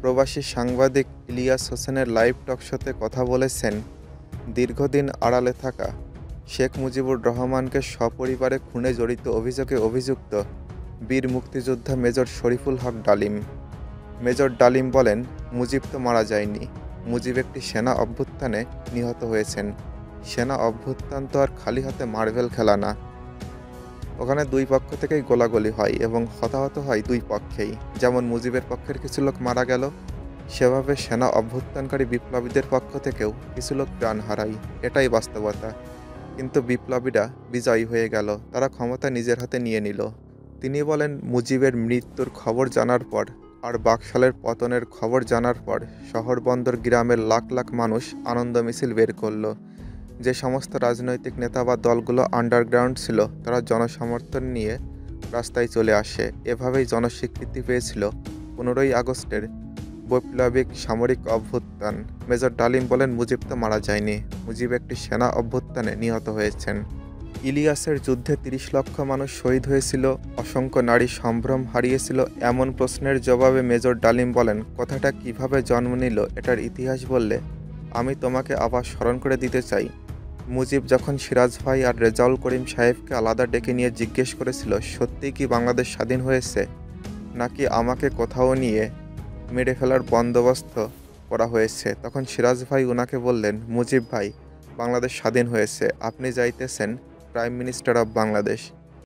প্রবাসী সাংবাদিক ইলিয়াস হোসেনের লাইভ টক শোতে কথা বলেছেন দীর্ঘদিন আড়ালে থাকা শেখ মুজিবুর রহমানকে সপরিবারে খুনে জড়িত অভিযোগে অভিযুক্ত বীর মুক্তিযোদ্ধা মেজর শরীফুল হক ডালিম। মেজর ডালিম বলেন, মুজিব তো মারা যায়নি, মুজিব একটি সেনা অভ্যুত্থানে নিহত হয়েছেন। সেনা অভ্যুত্থান তো আর খালি হাতে মার্বেল খেলা না। ওখানে দুই পক্ষ থেকেই গোলাগুলি হয় এবং হতাহত হয় দুই পক্ষেই। যেমন মুজিবের পক্ষের কিছু লোক মারা গেল, সেভাবে সেনা অভ্যুত্থানকারী বিপ্লবীদের পক্ষ থেকেও কিছু লোক প্রাণ হারায়। এটাই বাস্তবতা। কিন্তু বিপ্লবীরা বিজয়ী হয়ে গেল, তারা ক্ষমতা নিজের হাতে নিয়ে নিল। তিনি বলেন, মুজিবের মৃত্যুর খবর জানার পর আর বাকশালের পতনের খবর জানার পর শহর বন্দর গ্রামের লাখ লাখ মানুষ আনন্দ মিছিল বের করলো। যে সমস্ত রাজনৈতিক নেতা বা দলগুলো আন্ডারগ্রাউন্ড ছিল তারা জনসমর্থন নিয়ে রাস্তায় চলে আসে। এভাবেই জনস্বীকৃতি পেয়েছিল 15ই আগস্টের বৈপ্লবিক সামরিক অভ্যুত্থান। মেজর ডালিম বলেন, মুজিব তো মারা যায়নি, মুজিব একটি সেনা অভ্যুত্থানে নিহত হয়েছেন। ইলিয়াসের যুদ্ধে 30 লক্ষ মানুষ শহীদ হয়েছিল, অসংখ্য নারী সম্ভ্রম হারিয়েছিল। এমন প্রশ্নের জবাবে মেজর ডালিম বলেন, কথাটা কিভাবে জন্ম নিল এটার ইতিহাস বললে আমি তোমাকে আবার স্মরণ করে দিতে চাই। মুজিব যখন সিরাজ ভাই আর রেজাউল করিম সাহেবকে আলাদা ডেকে নিয়ে জিজ্ঞেস করেছিল, সত্যিই কি বাংলাদেশ স্বাধীন হয়েছে, নাকি আমাকে কোথাও নিয়ে মেরে ফেলার বন্দোবস্ত করা হয়েছে, তখন সিরাজ ভাই ওনাকে বললেন, মুজিব ভাই, বাংলাদেশ স্বাধীন হয়েছে, আপনি যাইতেছেন প্রাইম মিনিস্টার অব বাংলাদেশ।